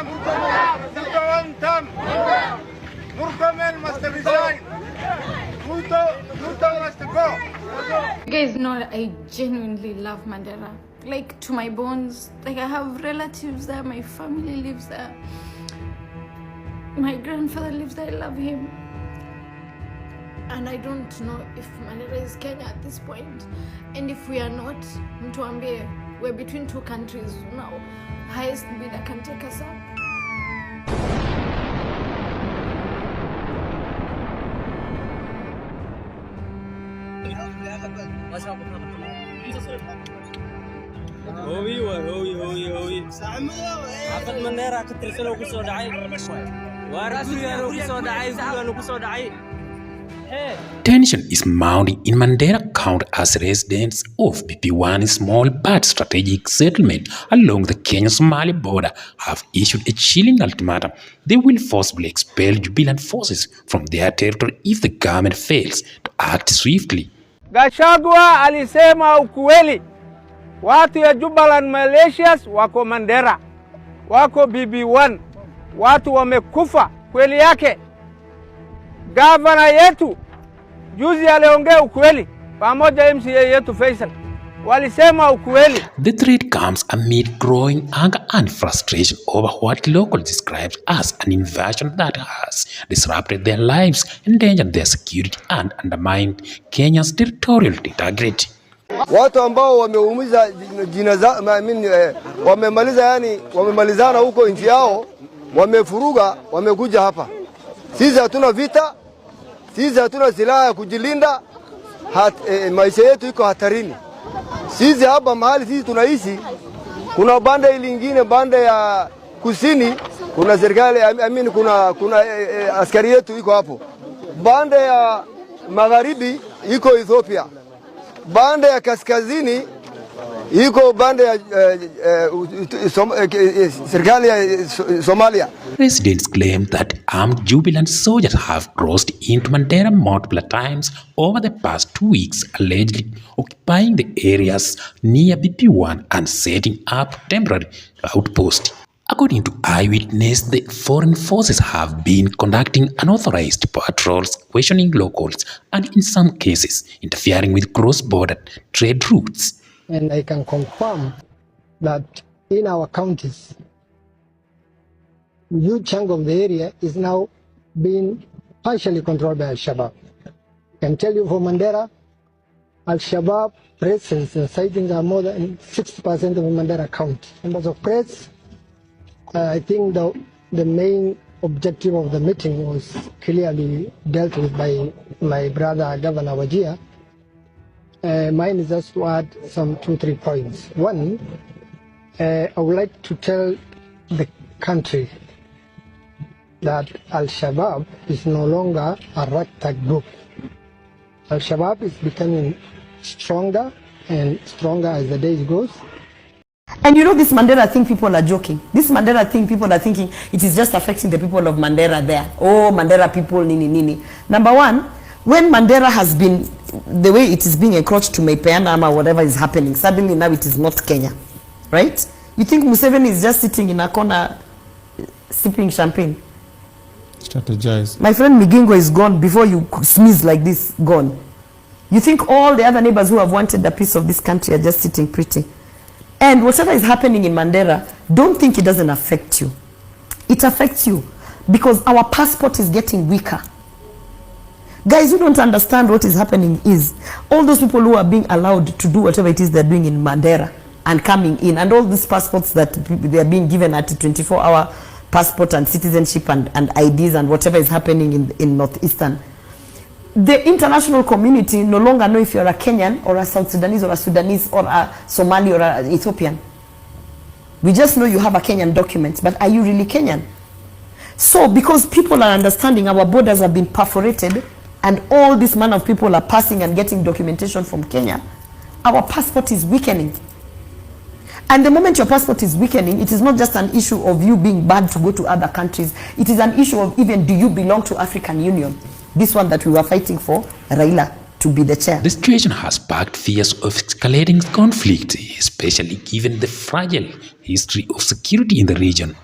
term. Ruto one term. Murkomen must resign. Ruto must go. Guys, no, I genuinely love Mandera. Like, to my bones. Like, I have relatives there, my family lives there. My grandfather lives there, I love him. And I don't know if Mandera is Kenya at this point. And if we are not, Mtuambie, we're between two countries now. Highest bidder can take us up. Tension is mounting in Mandera County as residents of BP1, a small but strategic settlement along the Kenya-Somali border, have issued a chilling ultimatum. They will forcibly expel Jubaland forces from their territory if the government fails to act swiftly. Gachagua alisema ukweli. Watu ya Jubaland Malaysians wako Mandera, wako BB1, watu wamekufa kweli yake. Gavana yetu juzi aliongea ukweli pamoja MCA yetu Faisal, walisema ukweli. The threat comes amid growing anger and frustration over what locals describe as an invasion that has disrupted their lives, endangered their security and undermined Kenya's territorial integrity. Watu ambao wameumiza wamemalizana huko nchi yao, wamefuruga, wamekuja hapa. Sisi hatuna vita, sisi hatuna silaha ya kujilinda, maisha yetu iko hatarini. Sisi hapa mahali sisi tunaishi, kuna banda lingine, banda ya kusini, kuna serikali, kuna askari yetu iko hapo. Banda ya magharibi iko Ethiopia. Banda ya kaskazini iko banda ya serikali ya Somalia. Residents claim that armed Jubaland soldiers have crossed into Mandera multiple times over the past 2 weeks, allegedly occupying the areas near BP1 and setting up temporary outposts. According to eyewitnesses, the foreign forces have been conducting unauthorized patrols, questioning locals, and in some cases, interfering with cross-border trade routes. And I can confirm that in our counties, a huge chunk of the area is now being partially controlled by Al-Shabaab. I can tell you for Mandera, Al-Shabaab presence and sightings are more than 60% of Mandera County. Numbers of press, I think the main objective of the meeting was clearly dealt with by my brother Governor Wajir. Mine is just to add some 2-3 points. One, I would like to tell the country that Al-Shabaab is no longer a ragtag group. Al-Shabaab is becoming stronger and stronger as the days goes. And you know, this Mandera thing, people are joking. This Mandera thing, people are thinking it is just affecting the people of Mandera there. Oh, Mandera people, nini, nini. Number one, when Mandera has been, the way it is being encroached to Maipeana or whatever is happening, suddenly now it is not Kenya, right? You think Museveni is just sitting in a corner sipping champagne? Strategize. My friend Migingo is gone before you sneeze like this, gone. You think all the other neighbors who have wanted a piece of this country are just sitting pretty? And whatever is happening in Mandera, don't think it doesn't affect you. It affects you because our passport is getting weaker. Guys, you don't understand what is happening is all those people who are being allowed to do whatever it is they're doing in Mandera and coming in, and all these passports that they are being given at 24-hour passport and citizenship and IDs and whatever is happening in Northeastern. The international community no longer know if you're a Kenyan or a South Sudanese or a Sudanese or a Somali or an Ethiopian. We just know you have a Kenyan document, but are you really Kenyan? So because people are understanding our borders have been perforated and all this man of people are passing and getting documentation from Kenya, our passport is weakening. And the moment your passport is weakening, it is not just an issue of you being bad to go to other countries. It is an issue of even do you belong to African Union? This one that we were fighting for, Raila, to be the chair. The situation has sparked fears of escalating conflict, especially given the fragile history of security in the region.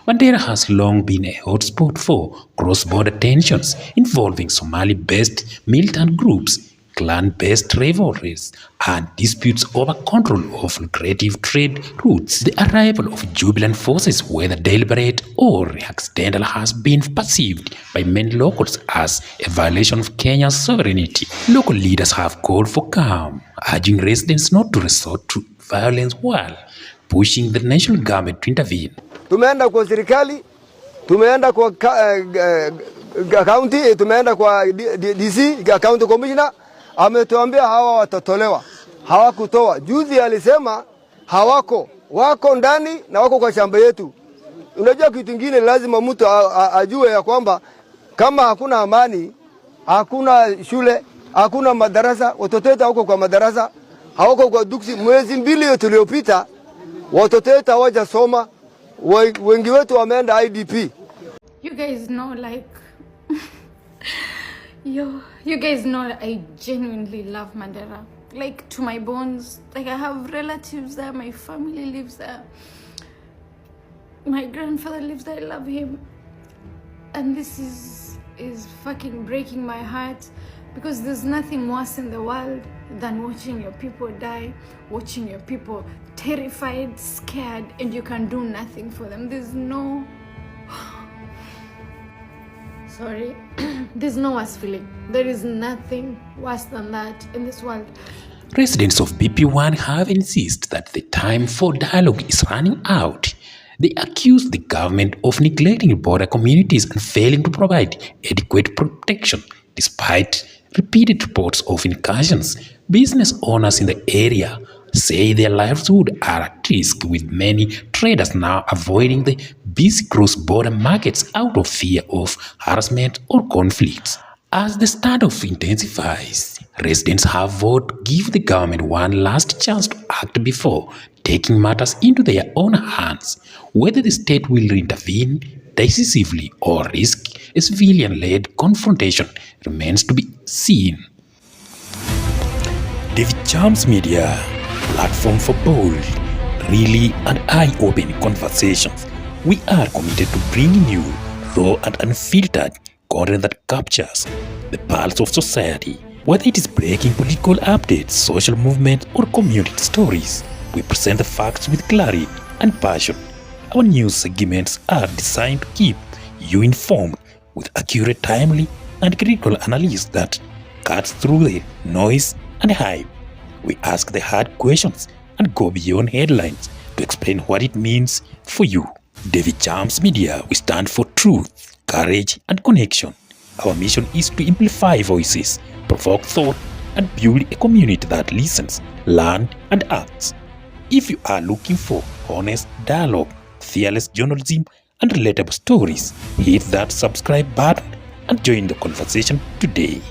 Mandera has long been a hotspot for cross-border tensions involving Somali-based militant groups, clan-based rivalries, and disputes over control of lucrative trade routes. The arrival of Jubaland forces, whether deliberate or accidental, has been perceived by many locals as a violation of Kenya's sovereignty. Local leaders have called for calm, urging residents not to resort to violence while pushing the national government to intervene. Tumeenda kwa serikali, tumeenda kwa county, tumeenda kwa DC, county commissioner, ametuambia hawa watatolewa. Hawakutoa. Juzi alisema wako ndani na wako kwa shamba yetu. Unajua kitu kingine lazima mtu ajue ya kwamba kama hakuna amani, hakuna shule, hakuna madarasa, watoto wetu hawako kwa madarasa, hawako kwa duksi. Mwezi mbili uliopita watoto wetu hawajasoma, wengi wetu wameenda IDP. You guys know, like, you guys know I genuinely love Mandera, like to my bones. Like, I have relatives there, my family lives there, my grandfather lives there, I love him. And this is fucking breaking my heart, because there's nothing worse in the world than watching your people die, watching your people terrified, scared, and you can do nothing for them. There's no sorry there's no worse feeling. There is nothing worse than that in this world. Residents of BP1 have insisted that the time for dialogue is running out. They accuse the government of neglecting border communities and failing to provide adequate protection. Despite repeated reports of incursions, business owners in the area say their livelihoods are at risk, with many traders now avoiding the busy cross-border markets out of fear of harassment or conflicts. As the standoff intensifies, residents have vowed to give the government one last chance to act before taking matters into their own hands. Whether the state will intervene decisively or risk a civilian-led confrontation remains to be seen. David Charms Media, platform for bold, really and eye-opening conversations. We are committed to bringing you raw and unfiltered content that captures the pulse of society. Whether it is breaking political updates, social movements, or community stories, we present the facts with clarity and passion. Our news segments are designed to keep you informed with accurate, timely, and critical analysis that cuts through the noise and hype. We ask the hard questions and go beyond headlines to explain what it means for you. David Charms Media, we stand for truth, courage, and connection. Our mission is to amplify voices, provoke thought, and build a community that listens, learns, and acts. If you are looking for honest dialogue, fearless journalism, and relatable stories, hit that subscribe button and join the conversation today.